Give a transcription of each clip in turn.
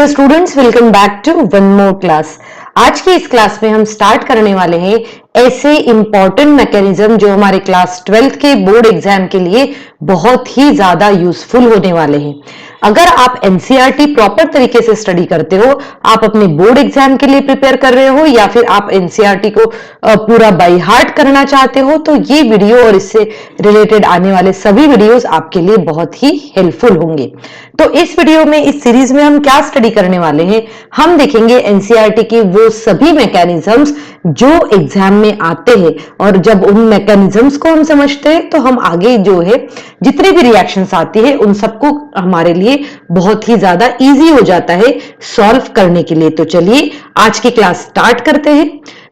Dear students, welcome back to one more class. आज की इस क्लास में हम स्टार्ट करने वाले हैं ऐसे इंपॉर्टेंट मैकेनिज्म जो हमारे क्लास 12th के बोर्ड एग्जाम के लिए बहुत ही ज्यादा यूजफुल होने वाले हैं। अगर आप एनसीईआरटी प्रॉपर तरीके से स्टडी करते हो, आप अपने बोर्ड एग्जाम के लिए प्रिपेयर कर रहे हो या फिर आप एनसीईआरटी को पूरा बाय हार्ट करना चाहते हो, तो ये वीडियो और इससे रिलेटेड आने वाले सभी वीडियोस आपके लिए बहुत ही हेल्पफुल होंगे। तो इस वीडियो में, इस सीरीज में हम क्या स्टडी करने वाले हैं, हम देखेंगे एनसीईआरटी की वो सभी मैकेनिज्म्स जो एग्जाम में आते हैं, और जब उन मैकेनिज्म्स को हम समझते हैं तो हम आगे जो है जितने भी रिएक्शंस आती है उन सबको हमारे लिए बहुत ही ज्यादा इजी हो जाता है सॉल्व करने के लिए। तो चलिए आज की क्लास स्टार्ट करते हैं।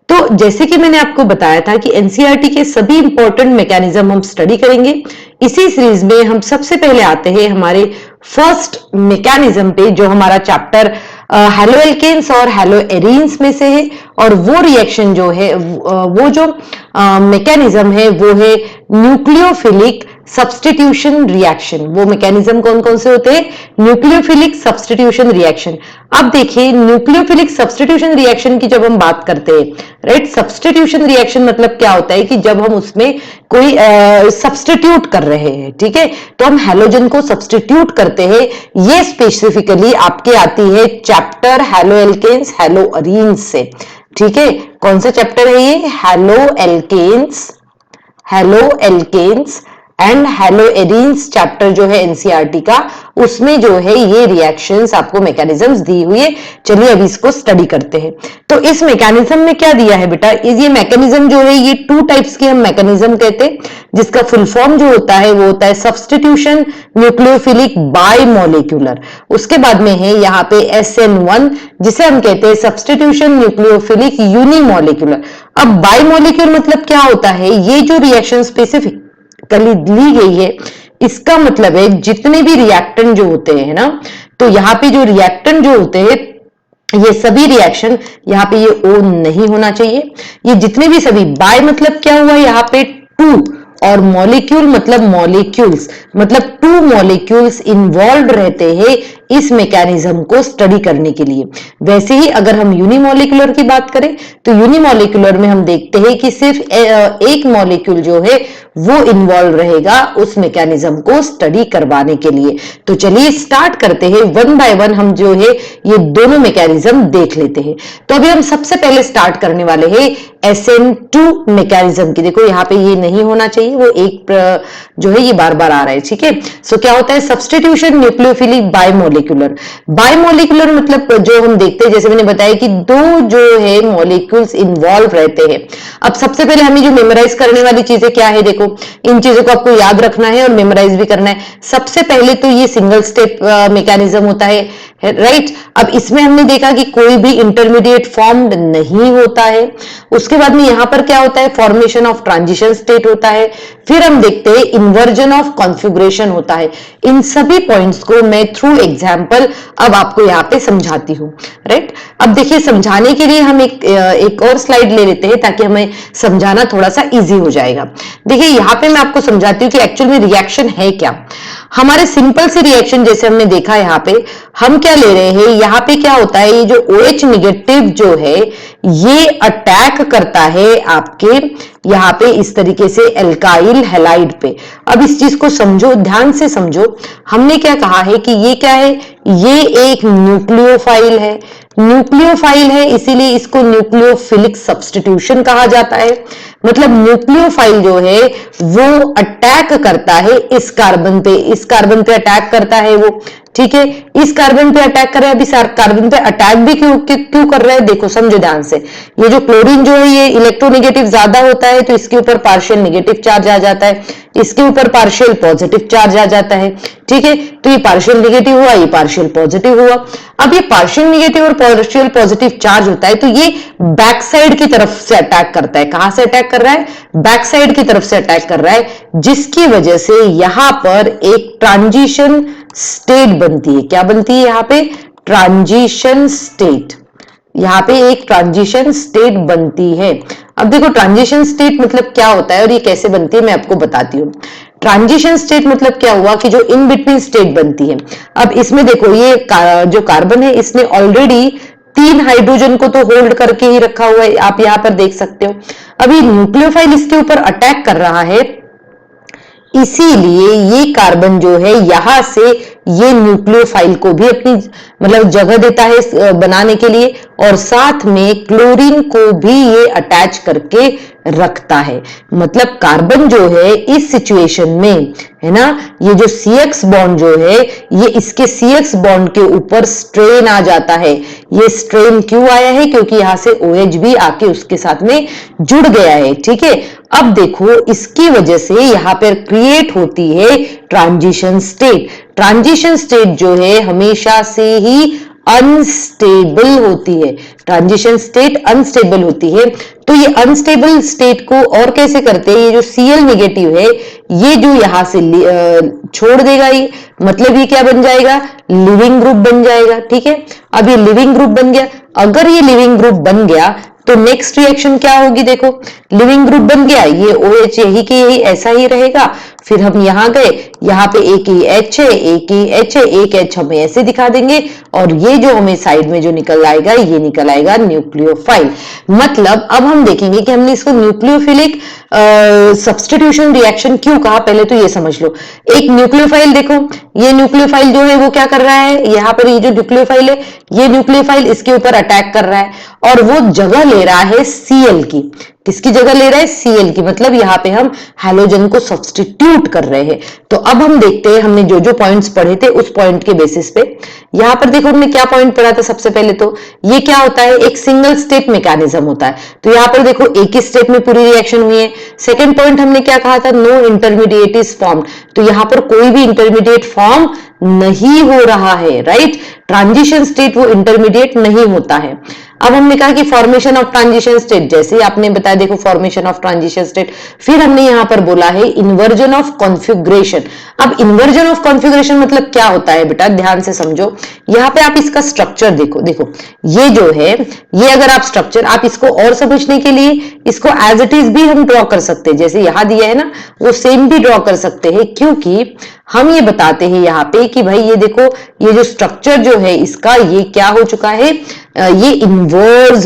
तो जैसे कि मैंने आपको बताया था कि एनसीईआरटी के सभी इंपॉर्टेंट मैकेनिज्म हम स्टडी करेंगे। इसी सीरीज में हम सबसे पहले आते हैं हमारे फर्स्ट मैकेनिज्म पे, जो हमारा चैप्टर हैलोएल्केन्स और हैलोएरीन्स में से है। और वो रिएक्शन जो है, वो जो मैकेनिज्म है वो है न्यूक्लियोफिलिक सब्स्टिट्यूशन रिएक्शन। वो मैकेनिज्म कौन कौन से होते हैं? Nucleophilic substitution reaction. अब देखिए, न्यूक्लियोफिलिक सब्स्टिट्यूशन रिएक्शन की जब हम बात करते हैं, राइट, सब्स्टिट्यूशन रिएक्शन मतलब क्या होता है कि जब हम उसमें कोई सब्स्टिट्यूट कर रहे हैं, ठीक है, तो हम हैलोजन को सब्स्टिट्यूट करते हैं। ये स्पेसिफिकली आपके आती है चैप्टर हैलोएल्केन्स हैलोअरीन्स से, ठीक है। कौन सा चैप्टर है ये? हैलोएल्केन्स एंड हैलोएरीन्स चैप्टर जो है एनसीईआरटी का, उसमें जो है ये रिएक्शंस आपको मैकेनिज्म्स दी हुई है। चलिए अभी इसको स्टडी करते हैं। तो इस मैकेनिज्म में क्या दिया है बेटा? ये मैकेनिज्म जो है ये टू टाइप्स के हम मैकेनिज्म कहते हैं, जिसका फुल फॉर्म जो होता है वो होता है सब्स्टिट्यूशन न्यूक्लियोफिलिक बायमोलिक्यूलर। उसके बाद में है यहाँ पे SN1, जिसे हम कहते हैं सब्स्टिट्यूशन न्यूक्लियोफिलिक यूनिमोलिक्यूलर। अब बायमोलिक्यूलर मतलब क्या होता है? ये जो रिएक्शन स्पेसिफिक ली गई है, इसका मतलब है जितने भी रिएक्टेंट जो होते हैं ना, तो यहाँ पे जो रिएक्टेंट जो होते हैं ये सभी रिएक्शन, यहाँ पे ये O नहीं होना चाहिए। ये जितने भी सभी, बाय मतलब क्या हुआ यहाँ पे? टू, और मॉलिक्यूल मतलब मॉलिक्यूल्स, मतलब टू मॉलिक्यूल्स इन्वॉल्व रहते हैं इस मैकेनिज्म को स्टडी करने के लिए। वैसे ही अगर हम यूनिमोलिकुलर की बात करें तो यूनिमोलिकुलर में हम देखते हैं कि सिर्फ एक मॉलिक्यूल जो है वो इन्वॉल्व रहेगा उस मैकेनिज्म को स्टडी करवाने के लिए। तो चलिए स्टार्ट करते हैं, वन बाय वन हम जो है ये दोनों मैकेनिज्म देख लेते हैं। तो अभी हम सबसे पहले स्टार्ट करने वाले हैं SN2 मैकेनिज्म की। देखो यहाँ पे ये नहीं होना चाहिए, वो एक जो है ये बार बार आ रहा है, ठीक है। सो क्या होता है? Substitution nucleophilic बायमोलिक्यूलर। बायमोलिक्यूलर मतलब जो हम देखते हैं, जैसे मैंने बताया कि दो जो है मॉलिक्यूल्स इन्वॉल्व रहते हैं। अब सबसे पहले हमें जो मेमोराइज करने वाली चीजें क्या है, देखो इन चीजों को आपको याद रखना है और मेमोराइज भी करना है। सबसे पहले तो ये सिंगल स्टेप मैकेनिज्म होता है, राइट। अब इसमें हमने देखा कि कोई भी इंटरमीडिएट फॉर्म्ड नहीं होता है। उसके बाद में यहां पर क्या होता है? फॉर्मेशन ऑफ ट्रांजिशन स्टेट होता है। फिर हम देखते हैं इन्वर्जन ऑफ कॉन्फ़िगरेशन होता है। इन सभी पॉइंट्स को मैं थ्रू एग्जांपल अब आपको यहाँ पे समझाती हूँ, राइट। अब देखिए, समझाने के लिए हम एक और स्लाइड ले लेते हैं ताकि हमें समझाना थोड़ा सा इजी हो जाएगा। देखिए यहाँ पे मैं आपको समझाती हूँ कि एक्चुअल में रिएक्शन है क्या। हमारे सिंपल से रिएक्शन जैसे हमने देखा, यहाँ पे हम क्या ले रहे हैं, यहाँ पे क्या होता है, ये जो OH निगेटिव जो है ये अटैक करता है आपके यहाँ पे इस तरीके से एल्काइल हैलाइड पे। अब इस चीज को समझो, ध्यान से समझो। हमने क्या कहा है कि ये क्या है? ये एक न्यूक्लियोफाइल है। न्यूक्लियोफाइल है इसीलिए इसको न्यूक्लियोफिलिक सब्स्टिट्यूशन कहा जाता है। मतलब न्यूक्लियोफाइल जो है वो अटैक करता है इस कार्बन पे अटैक करता है वो, ठीक है। इस कार्बन पे अटैक कर रहा है। अभी कार्बन पे अटैक भी क्यों कर रहा है? देखो समझो ध्यान से। ये जो क्लोरीन जो है ये इलेक्ट्रोनेगेटिव ज्यादा होता है, तो इसके ऊपर पार्शियल नेगेटिव चार्ज आ जाता है, इसके ऊपर पार्शियल पॉजिटिव चार्ज आ जाता है, ठीक है। तो ये पार्शियल नेगेटिव हुआ, ये पार्शियल पॉजिटिव हुआ। अब ये पार्शियल नेगेटिव और पार्शियल पॉजिटिव चार्ज होता है, तो ये बैक साइड की तरफ से अटैक करता है। कहां से अटैक कर रहा है? बैक साइड की तरफ से अटैक कर रहा है, जिसकी वजह से यहां पर एक ट्रांजिशन स्टेट बनती है। क्या बनती है यहाँ पे? Transition state. यहाँ पे एक ट्रांजिशन स्टेट बनती है। अब देखो ट्रांजिशन स्टेट मतलब क्या होता है और ये कैसे बनती है मैं आपको बताती हूँ। ट्रांजिशन स्टेट मतलब क्या हुआ कि जो इन बिटवीन स्टेट बनती है। अब इसमें देखो ये जो कार्बन है इसने ऑलरेडी 3 हाइड्रोजन को तो होल्ड करके ही रखा हुआ है, आप यहां पर देख सकते हो। अभी न्यूक्लियोफाइल इसके ऊपर अटैक कर रहा है, इसीलिए ये कार्बन जो है यहां से ये न्यूक्लियोफाइल को भी अपनी मतलब जगह देता है बनाने के लिए, और साथ में क्लोरीन को भी ये अटैच करके रखता है। मतलब कार्बन जो है इस सिचुएशन में है ना, ये जो CX बॉन्ड जो है ये इसके CX बॉन्ड के ऊपर स्ट्रेन आ जाता है। ये स्ट्रेन क्यों आया है? क्योंकि यहां से OH भी आके उसके साथ में जुड़ गया है। ठीक है, अब देखो इसकी वजह से यहां पर क्रिएट होती है ट्रांजिशन स्टेट। ट्रांजिशन स्टेट जो है हमेशा से ही अनस्टेबल होती है। ट्रांजिशन स्टेट अनस्टेबल होती है, तो ये अनस्टेबल स्टेट को और कैसे करते हैं, ये जो Cl नेगेटिव है ये जो यहां से छोड़ देगा, ये मतलब ये क्या बन जाएगा, लिविंग ग्रुप बन जाएगा। ठीक है, अब ये लिविंग ग्रुप बन गया। अगर ये लिविंग ग्रुप बन गया तो नेक्स्ट रिएक्शन क्या होगी, देखो लिविंग ग्रुप बन गया, ये OH यही के यही ऐसा ही रहेगा। फिर हम यहां गए, यहाँ पे एक ही H है, एक ही H है, एक H हमें ऐसे दिखा देंगे, और ये जो हमें साइड में जो निकल आएगा ये निकल आएगा न्यूक्लियोफाइल। मतलब अब हम देखेंगे कि हमने इसको न्यूक्लियोफिलिक सब्स्टिट्यूशन रिएक्शन क्यों कहा, पहले तो ये समझ लो। एक न्यूक्लियोफाइल देखो, ये न्यूक्लियोफाइल जो है वो क्या कर रहा है, यहाँ पर ये जो न्यूक्लियोफाइल है ये न्यूक्लियोफाइल इसके ऊपर अटैक कर रहा है, और वो जगह ले रहा है Cl की। किसकी जगह ले रहा है, Cl की। मतलब यहाँ पे हम हैलोजन को सब्स्टिट्यूट कर रहे हैं। तो अब हम देखते हैं हमने जो जो पॉइंट्स पढ़े थे उस पॉइंट के बेसिस पे। यहां पर देखो हमने क्या पॉइंट पढ़ा था, सबसे पहले तो ये क्या होता है, एक सिंगल स्टेप मैकेनिज्म होता है। तो यहां पर देखो एक ही स्टेप में पूरी रिएक्शन हुई है। सेकेंड पॉइंट हमने क्या कहा था, नो इंटरमीडिएट इज फॉर्म्ड। तो यहां पर कोई भी इंटरमीडिएट फॉर्म नहीं हो रहा है, राइट। ट्रांजिशन स्टेट वो इंटरमीडिएट नहीं होता है। अब हमने कहा कि फॉर्मेशन ऑफ ट्रांजिशन स्टेट, जैसे ही आपने बताया देखो फॉर्मेशन ऑफ ट्रांजिशन स्टेट, फिर हमने यहां पर बोला है इन्वर्जन ऑफ कॉन्फ़िगरेशन। अब इन्वर्जन ऑफ कॉन्फ़िगरेशन मतलब क्या होता है बेटा, ध्यान से समझो। यहां पे आप इसका स्ट्रक्चर देखो, देखो ये जो है ये अगर आप स्ट्रक्चर, आप इसको और समझने के लिए इसको एज इट इज भी हम ड्रॉ कर सकते हैं, जैसे यहां दिया है ना वो सेम भी ड्रॉ कर सकते हैं, क्योंकि हम ये बताते हैं यहाँ पे कि भाई ये देखो ये जो स्ट्रक्चर जो है इसका ये क्या हो चुका है, ये इन्वर्स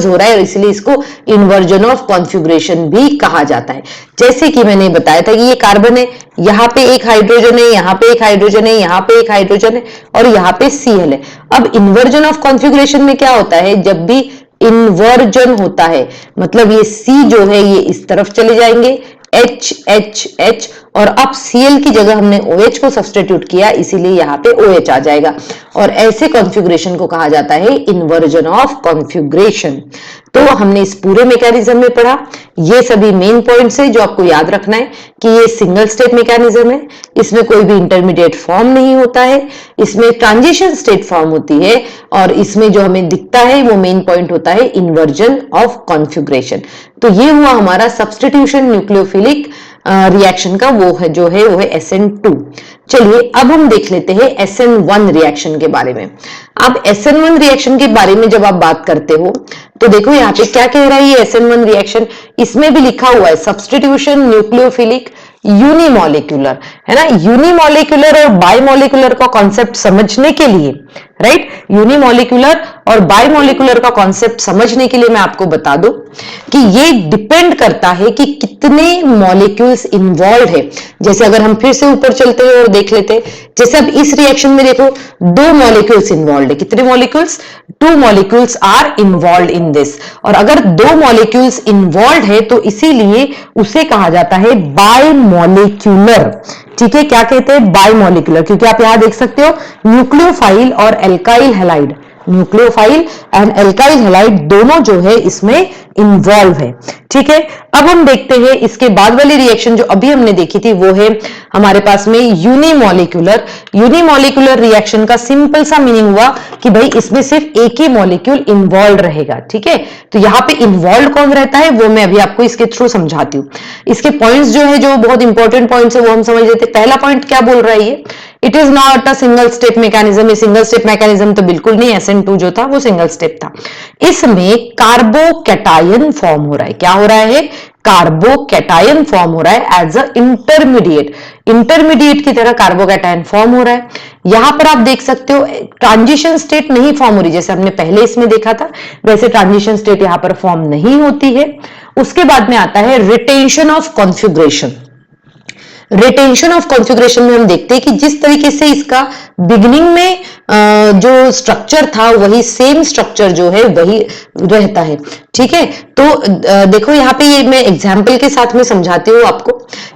हो रहा है, और इसलिए इसको इन्वर्जन ऑफ कॉन्फ़िगरेशन भी कहा जाता है। जैसे कि मैंने बताया था कि ये कार्बन है, यहाँ पे एक हाइड्रोजन है, यहाँ पे एक हाइड्रोजन है, यहाँ पे एक हाइड्रोजन है, और यहाँ पे Cl है। अब इन्वर्जन ऑफ कॉन्फ़िगरेशन में क्या होता है, जब भी इन्वर्जन होता है मतलब ये C जो है ये इस तरफ चले जाएंगे, H H H, और अब Cl की जगह हमने OH को सब्स्टिट्यूट किया, इसीलिए यहाँ पे OH आ जाएगा, और ऐसे कॉन्फ़िगरेशन को कहा जाता है इन्वर्जन ऑफ कॉन्फ़िगरेशन। तो हमने इस पूरे मैकेनिज्म में पढ़ा, ये सभी मेन पॉइंट्स है जो आपको याद रखना है कि ये सिंगल स्टेट मैकेनिज्म है, इसमें कोई भी इंटरमीडिएट फॉर्म नहीं होता है, इसमें ट्रांजिशन स्टेट फॉर्म होती है, और इसमें जो हमें दिखता है वो मेन पॉइंट होता है इन्वर्जन ऑफ कॉन्फ़िगरेशन। तो ये हुआ हमारा सब्स्टिट्यूशन न्यूक्लियोफिलिक रिएक्शन का वो है SN2। चलिए अब हम देख लेते हैं SN1 रिएक्शन के बारे में। अब SN1 रिएक्शन के बारे में जब आप बात करते हो तो देखो यहाँ पे क्या कह रहा है ये SN1 रिएक्शन, इसमें भी लिखा हुआ है सब्स्टिट्यूशन न्यूक्लियोफिलिक यूनिमॉलिक्यूलर, है ना। यूनिमॉलिक्यूलर और बायमॉलिक्यूलर का कॉन्सेप्ट समझने के लिए, राइट, यूनिमॉलिक्यूलर और बायमॉलिक्यूलर का कॉन्सेप्ट समझने के लिए मैं आपको बता दूं कि ये डिपेंड करता है कि कितने मॉलिक्यूल्स इन्वॉल्व है। जैसे अगर हम फिर से ऊपर चलते हैं और देख लेते हैं, जैसे अब इस रिएक्शन में देखो 2 मॉलिक्यूल्स इन्वॉल्व है, कितने molecules, 2 molecules are involve in this, और अगर 2 मॉलिक्यूल्स इन्वॉल्व है तो इसीलिए उसे कहा जाता है बायमॉलिक्यूलर। ठीक है, क्या कहते हैं, बायमॉलिक्यूलर, क्योंकि आप यहां देख सकते हो न्यूक्लियोफाइल और alkyl halide, nucleophile and alkyl halide दोनों जो है इसमें इन्वॉल्व है। ठीक है, अब हम देखते हैं इसके बाद वाली रिएक्शन जो अभी हमने देखी थी वो है हमारे पास में यूनिमॉलिक्यूलर। यूनिमॉलिक्यूलर रिएक्शन का सिंपल सा मीनिंग हुआ कि भाई इसमें सिर्फ एक ही मॉलिक्यूल इन्वॉल्व रहेगा। ठीक है, तो यहां पे इन्वॉल्व कौन रहता है वो मैं अभी आपको इसके थ्रू समझाती हूँ। इसके पॉइंट्स जो है, जो बहुत इंपॉर्टेंट पॉइंट्स है वो हम समझ लेते हैं। पहला पॉइंट क्या बोल रहा है ये, it is not a single step mechanism. Single step mechanism तो बिल्कुल नहीं, SN2 जो था वो सिंगल स्टेप था। इसमें कार्बोकैटायन फॉर्म हो रहा है। क्या हो रहा है, कार्बोकैटायन फॉर्म हो रहा है एज अ इंटरमीडिएट की तरह कार्बोकैटायन फॉर्म हो रहा है। यहां पर आप देख सकते हो ट्रांजिशन स्टेट नहीं फॉर्म हो रही, जैसे हमने पहले इसमें देखा था वैसे ट्रांजिशन स्टेट यहां पर फॉर्म नहीं होती है। उसके बाद में आता है retention of configuration. Retention of configuration में हम देखते हैं कि जिस तरीके से इसका बिगिनिंग में जो स्ट्रक्चर था वही सेम स्ट्रक्चर जो है वही रहता है। ठीक है, तो देखो यहाँ पे ये मैं एग्जाम्पल के साथ में समझाती हूँ आपको।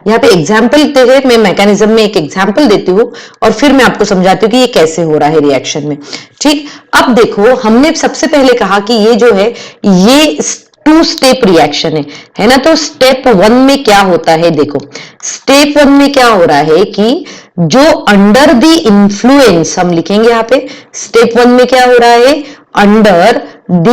यहाँ पे एग्जाम्पल देते मैं मैकेनिज्म में एक एग्जाम्पल देती हूँ और फिर मैं आपको समझाती हूँ कि ये कैसे हो रहा है रिएक्शन में। ठीक, अब देखो हमने सबसे पहले कहा कि ये जो है ये 2 स्टेप रिएक्शन है ना। तो स्टेप 1 में क्या होता है, देखो स्टेप 1 में क्या हो रहा है कि जो अंडर द इन्फ्लुएंस, हम लिखेंगे यहां पे स्टेप 1 में क्या हो रहा है, under the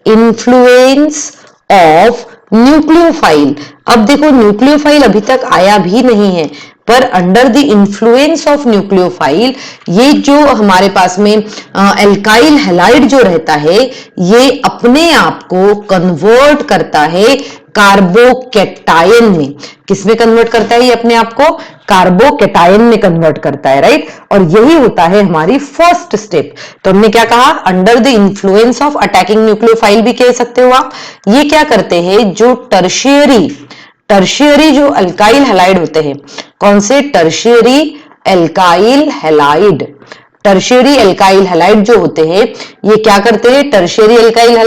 influence of nucleophile. अब देखो न्यूक्लियोफाइल अभी तक आया भी नहीं है, पर under the influence of nucleophile ये जो हमारे पास में एल्काइल हैलाइड जो रहता है ये अपने आप को कन्वर्ट करता है कार्बोकैटायन में। किसमें कन्वर्ट करता है ये अपने आप को, कार्बोकैटायन में कन्वर्ट करता है, राइट। और यही होता है हमारी फर्स्ट स्टेप। तो हमने क्या कहा, under the influence of attacking nucleophile भी कह सकते हो आप। ये क्या करते हैं, जो टर्शियरी जो अल्काइल हैलाइड होते हैं, कौन से, टर्शियरी एल्काइल हैलाइड जो होते हैं ये क्या करते हैं, टर्शियरी एल्काइल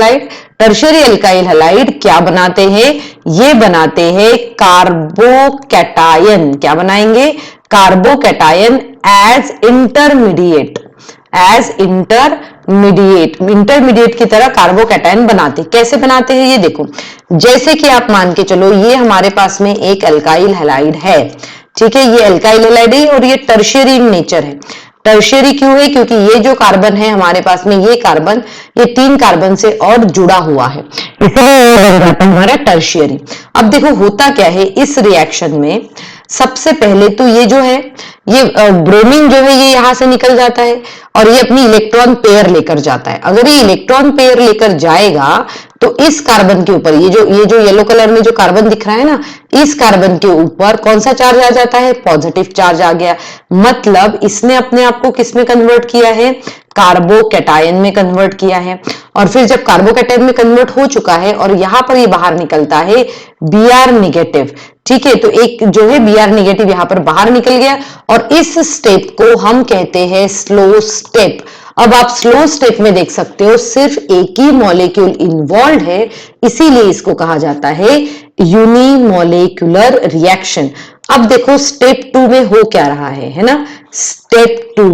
हैलाइड क्या बनाते हैं, ये बनाते हैं कार्बोकैटायन। क्या बनाएंगे, कार्बोकैटायन एज इंटरमीडिएट की तरह कार्बोकैटायन बनाते। कैसे बनाते हैं ये देखो, जैसे कि आप मान के चलो ये हमारे पास में एक अल्काइल हैलाइड है, ठीक है, ये अल्काइल हैलाइड है और ये टर्शियरी इन नेचर है। टर्शियरी क्यों है, क्योंकि ये जो कार्बन है हमारे पास में ये 3 कार्बन से और जुड़ा हुआ है, इसलिए हमारा टर्शियरी। अब देखो होता क्या है इस रिएक्शन में, सबसे पहले तो ये जो है ये ब्रोमीन जो है ये यहां से निकल जाता है और ये अपनी इलेक्ट्रॉन पेयर लेकर जाता है। अगर ये इलेक्ट्रॉन पेयर लेकर जाएगा तो इस कार्बन के ऊपर ये जो येलो कलर में जो कार्बन दिख रहा है ना, इस कार्बन के ऊपर कौन सा चार्ज आ जाता है, पॉजिटिव चार्ज आ गया। मतलब इसने अपने आप को किस में कन्वर्ट किया है, कार्बोकैटायन में कन्वर्ट किया है। और फिर जब कार्बोकैटायन में कन्वर्ट हो चुका है और यहां पर ये बाहर निकलता है Br नेगेटिव, ठीक है, तो एक जो है Br नेगेटिव यहां पर बाहर निकल गया और इस स्टेप को हम कहते हैं स्लो स्टेप। अब आप स्लो स्टेप में देख सकते हो सिर्फ एक ही मॉलिक्यूल इन्वॉल्व है, इसीलिए इसको कहा जाता है यूनिमॉलिक्यूलर रिएक्शन। अब देखो स्टेप 2 में हो क्या रहा है ना, स्टेप 2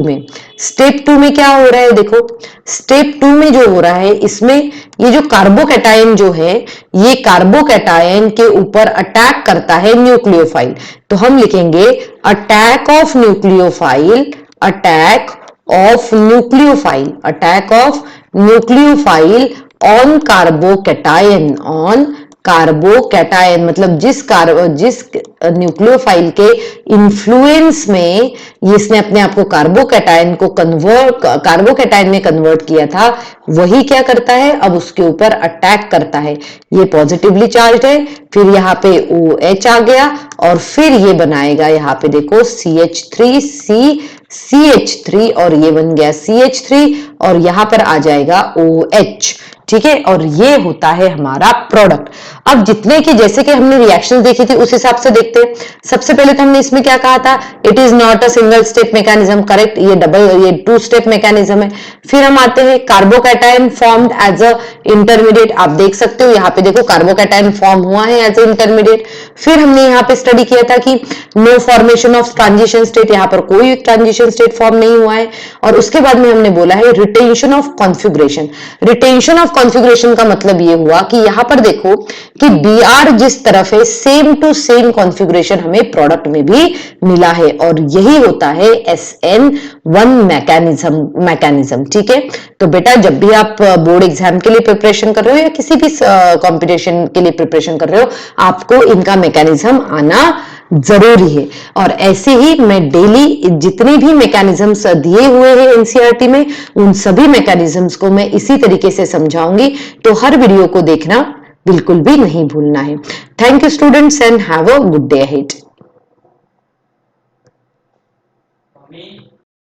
में क्या हो रहा है, देखो स्टेप 2 में जो हो रहा है इसमें ये जो कार्बोकैटायन जो है ये कार्बोकैटायन के ऊपर अटैक करता है न्यूक्लियोफाइल। तो हम लिखेंगे attack of nucleophile on carbocation, मतलब जिस न्यूक्लियोफाइल के इन्फ्लुएंस में इसने अपने आप को कार्बोकैटायन में कन्वर्ट किया था, वही क्या करता है, अब उसके ऊपर अटैक करता है। ये पॉजिटिवली चार्ज है, फिर यहाँ पे OH आ गया और फिर ये बनाएगा यहाँ पे देखो CH3 और ये बन गया CH3 और यहां पर आ जाएगा OH, ठीक है, और ये होता है हमारा प्रोडक्ट। अब जितने की जैसे कि हमने रिएक्शन देखी थी उस हिसाब से देखते हैं। सबसे पहले तो हमने इसमें क्या कहा था, it is not a single step mechanism, correct, ये 2 स्टेप मैकेनिज्म है। फिर हम आते हैं carbocation formed as a intermediate, आप देख सकते हो यहाँ पे देखो कार्बोकैटायन फॉर्म हुआ है एज अ इंटरमीडिएट। फिर हमने यहाँ पे स्टडी किया था कि no formation of transition state, यहाँ पर कोई ट्रांजिशन स्टेट फॉर्म नहीं हुआ है। और उसके बाद में हमने बोला है रिटेंशन ऑफ कॉन्फ़िगरेशन का मतलब ये हुआ कि यहां पर देखो कि Br जिस तरफ है सेम टू सेम कॉन्फ़िगरेशन हमें प्रोडक्ट में भी मिला है और यही होता है SN1 मैकेनिज्म, ठीक है। तो बेटा जब भी आप बोर्ड एग्जाम के लिए प्रिपरेशन कर रहे हो या किसी भी कंपटीशन के लिए प्रिपरेशन कर रहे हो, आपको इनका मैकेनिज्म आना जरूरी है। और ऐसे ही मैं डेली जितने भी मैकेनिज्म्स दिए हुए हैं एनसीईआरटी में, उन सभी मैकेनिज्म्स को मैं इसी तरीके से समझाऊंगी, तो हर वीडियो को देखना बिल्कुल भी नहीं भूलना है। Thank you students and have a good day ahead.